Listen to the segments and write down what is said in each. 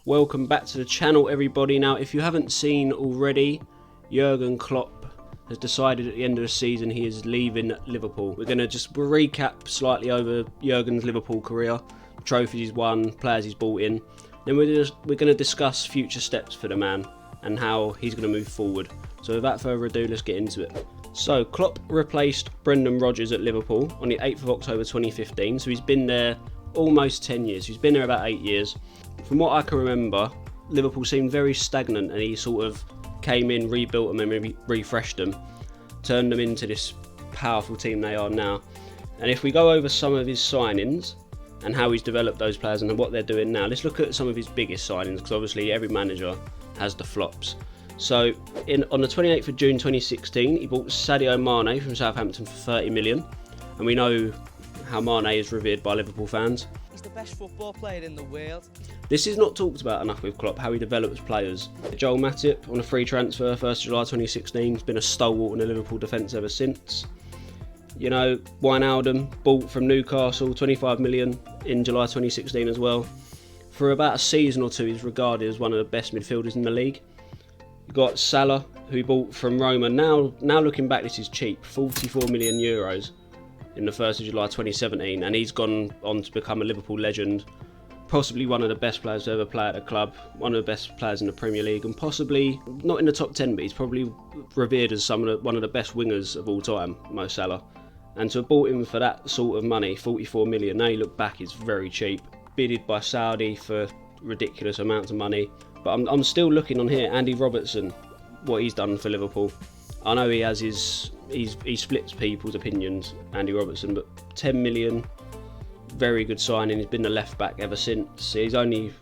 Welcome back to the channel, everybody. Now, if you haven't seen already, Jurgen Klopp has decided at the end of the season he is leaving Liverpool. We're going to just recap slightly over Jurgen's Liverpool career, trophies he's won, players he's brought in. Then we're going to discuss future steps for the man and how he's going to move forward. So without further ado, let's get into it. So Klopp replaced Brendan Rodgers at Liverpool on the 8th of October 2015. So he's been there almost 10 years. He's been there about 8 years. From what I can remember, Liverpool seemed very stagnant, and he sort of came in, rebuilt them and refreshed them, turned them into this powerful team they are now. And if we go over some of his signings and how he's developed those players and what they're doing now, let's look at some of his biggest signings, because obviously every manager has the flops. So on the 28th of June 2016, he bought Sadio Mane from Southampton for 30 million. And we know how Mane is revered by Liverpool fans. He's the best football player in the world. This is not talked about enough with Klopp, how he develops players. Joel Matip on a free transfer, 1st July 2016, has been a stalwart in the Liverpool defence ever since. You know, Wijnaldum, bought from Newcastle, 25 million in July 2016 as well. For about a season or two, he's regarded as one of the best midfielders in the league. You've got Salah, who he bought from Roma. Now looking back, this is cheap, 44 million euros in the 1st of July 2017, and he's gone on to become a Liverpool legend. Possibly one of the best players to ever play at the club, one of the best players in the Premier League, and possibly not in the top 10, but he's probably revered as one of the best wingers of all time, Mo Salah. And to have bought him for that sort of money, 44 million, now you look back, it's very cheap. Bidded by Saudi for ridiculous amounts of money. But I'm still looking on here, Andy Robertson, what he's done for Liverpool. I know he has he splits people's opinions, Andy Robertson, but 10 million, very good signing. He's been the left back ever since. He's only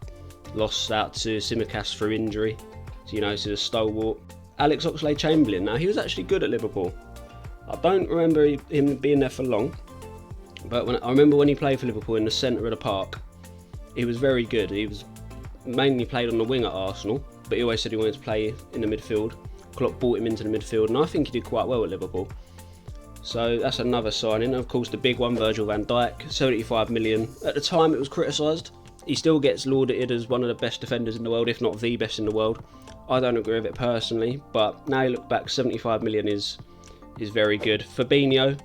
lost out to Tsimikas through injury, so you know, he's a stalwart. Alex Oxlade-Chamberlain, now he was actually good at Liverpool. I don't remember him being there for long, but I remember when he played for Liverpool in the centre of the park, he was very good. He was mainly played on the wing at Arsenal, but he always said he wanted to play in the midfield. Klopp brought him into the midfield, and I think he did quite well at Liverpool. So that's another signing. Of course, the big one, Virgil van Dijk, 75 million. At the time, it was criticised. He still gets lauded as one of the best defenders in the world, if not the best in the world. I don't agree with it personally, but now you look back, 75 million is very good. Fabinho,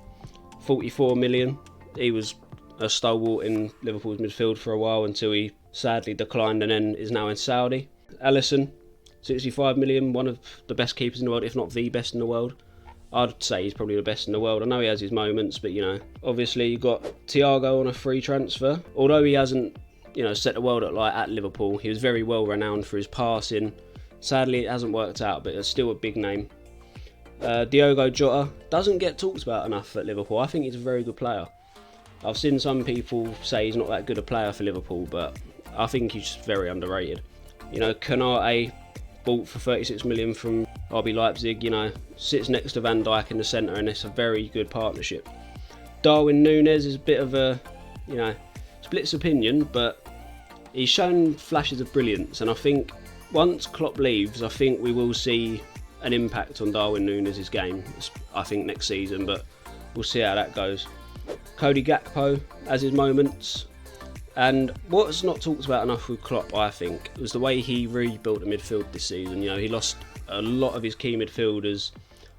44 million. He was a stalwart in Liverpool's midfield for a while until he sadly declined and then is now in Saudi. Alisson, 65 million, one of the best keepers in the world, if not the best in the world. I'd say he's probably the best in the world. I know he has his moments, but you know, obviously you've got Thiago on a free transfer. Although he hasn't, you know, set the world at light at Liverpool, he was very well renowned for his passing. Sadly, it hasn't worked out, but it's still a big name. Diogo Jota doesn't get talked about enough at Liverpool. I think he's a very good player. I've seen some people say he's not that good a player for Liverpool, but I think he's just very underrated. You know, Konate, bought for 36 million from RB Leipzig, you know, sits next to Van Dijk in the centre, and it's a very good partnership. Darwin Núñez is a bit of a, you know, splits opinion, but he's shown flashes of brilliance, and I think once Klopp leaves, I think we will see an impact on Darwin Núñez's game, I think next season, but we'll see how that goes. Cody Gakpo has his moments. And what's not talked about enough with Klopp, I think, was the way he rebuilt the midfield this season. You know, he lost a lot of his key midfielders,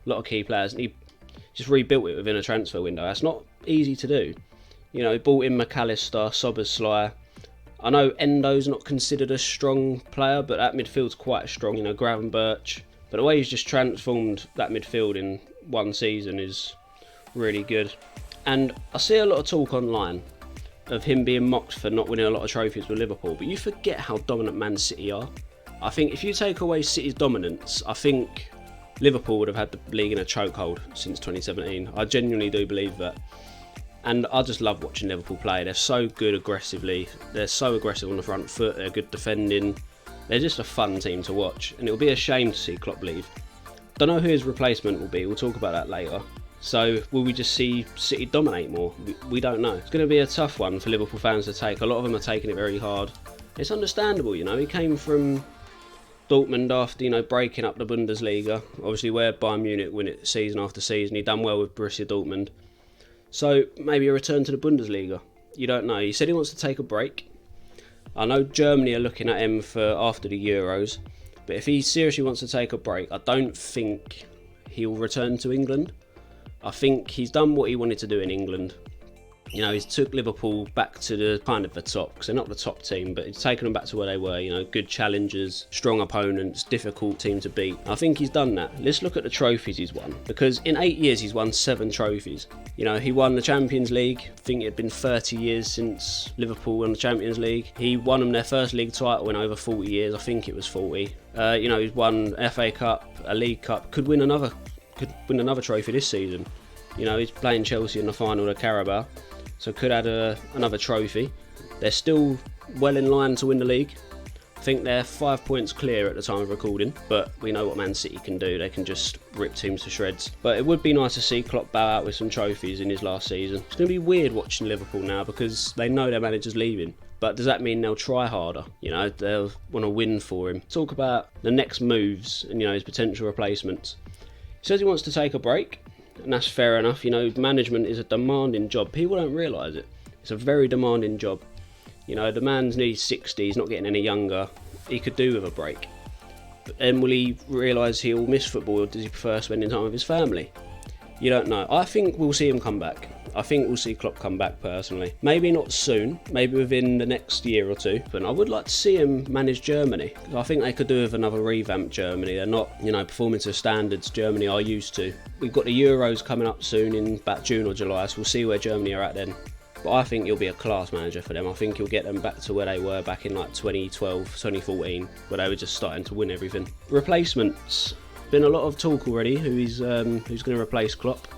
a lot of key players, and he just rebuilt it within a transfer window. That's not easy to do. You know, he brought in McAllister, Szoboszlai. I know Endo's not considered a strong player, but that midfield's quite strong. You know, Gravenberch. But the way he's just transformed that midfield in one season is really good. And I see a lot of talk online of him being mocked for not winning a lot of trophies with Liverpool, but you forget how dominant Man City are. I think if you take away City's dominance, I think Liverpool would have had the league in a chokehold since 2017. I genuinely do believe that. And I just love watching Liverpool play. They're so good aggressively. They're so aggressive on the front foot. They're good defending. They're just a fun team to watch, and it'll be a shame to see Klopp leave. Don't know who his replacement will be. We'll talk about that later. So will we just see City dominate more? We don't know. It's going to be a tough one for Liverpool fans to take. A lot of them are taking it very hard. It's understandable, you know. He came from Dortmund after, you know, breaking up the Bundesliga. Obviously, where Bayern Munich win it season after season. He done well with Borussia Dortmund. So maybe a return to the Bundesliga. You don't know. He said he wants to take a break. I know Germany are looking at him for after the Euros, but if he seriously wants to take a break, I don't think he'll return to England. I think he's done what he wanted to do in England. You know, he's took Liverpool back to the kind of the top, because they're not the top team, but he's taken them back to where they were, you know, good challengers, strong opponents, difficult team to beat. I think he's done that. Let's look at the trophies he's won, because in 8 years he's won 7 trophies. You know, he won the Champions League. I think it had been 30 years since Liverpool won the Champions League. He won them their first league title in over 40 years. I think it was 40. You know, he's won FA Cup, a League Cup, could win another trophy this season. You know, he's playing Chelsea in the final of Carabao, so could add another trophy. They're still well in line to win the league. I think they're 5 points clear at the time of recording, but we know what Man City can do. They can just rip teams to shreds. But it would be nice to see Klopp bow out with some trophies in his last season. It's going to be weird watching Liverpool now because they know their manager's leaving. But does that mean they'll try harder? You know, they'll want to win for him. Talk about the next moves and, you know, his potential replacements. He says he wants to take a break, and that's fair enough. You know, management is a demanding job. People don't realise it. It's a very demanding job. You know, the man's nearly 60, he's not getting any younger. He could do with a break. But then will he realise he'll miss football, or does he prefer spending time with his family? You don't know. I think we'll see him come back. I think we'll see Klopp come back personally. Maybe not soon, maybe within the next year or two, but I would like to see him manage Germany. I think they could do with another revamped Germany. They're not, you know, performing to standards Germany are used to. We've got the Euros coming up soon in about June or July, so we'll see where Germany are at then. But I think he'll be a class manager for them. I think he'll get them back to where they were back in like 2012, 2014, where they were just starting to win everything. Replacements. Been a lot of talk already who's going to replace Klopp.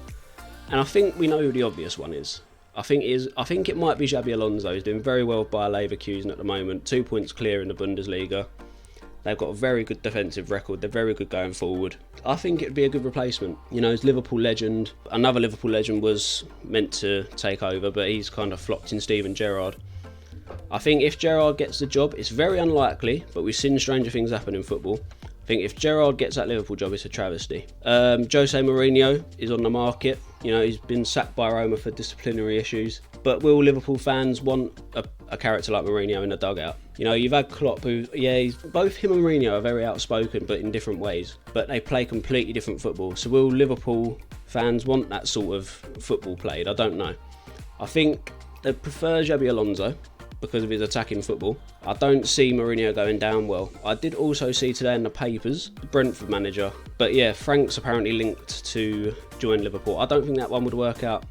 And I think we know who the obvious one is. I think it might be Xabi Alonso. He's doing very well by Leverkusen at the moment. 2 points clear in the Bundesliga. They've got a very good defensive record. They're very good going forward. I think it'd be a good replacement. You know, he's Liverpool legend. Another Liverpool legend was meant to take over, but he's kind of flopped in Steven Gerrard. I think if Gerrard gets the job, it's very unlikely, but we've seen stranger things happen in football. I think if Gerrard gets that Liverpool job, it's a travesty. Jose Mourinho is on the market. You know, he's been sacked by Roma for disciplinary issues. But will Liverpool fans want a character like Mourinho in the dugout? You know, you've had Klopp who, both him and Mourinho are very outspoken, but in different ways. But they play completely different football. So will Liverpool fans want that sort of football played? I don't know. I think they prefer Xabi Alonso because of his attacking football. I don't see Mourinho going down well. I did also see today in the papers, the Brentford manager. But yeah, Frank's apparently linked to join Liverpool. I don't think that one would work out.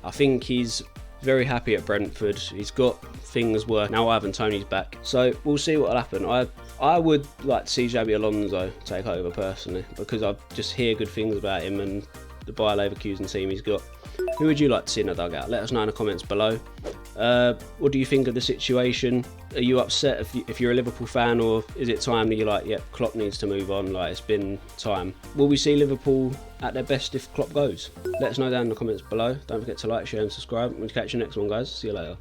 I think he's very happy at Brentford. He's got things working. Now Ivan Toney's back. So we'll see what will happen. I would like to see Xabi Alonso take over personally, because I just hear good things about him and the Bayer Leverkusen team he's got. Who would you like to see in the dugout? Let us know in the comments below. What do you think of the situation? Are you upset if you're a Liverpool fan, or is it time that you're like, yeah, Klopp needs to move on, like it's been time? Will we see Liverpool at their best if Klopp goes? Let us know down in the comments below. Don't forget to like, share and subscribe. We'll catch you next one, guys. See you later.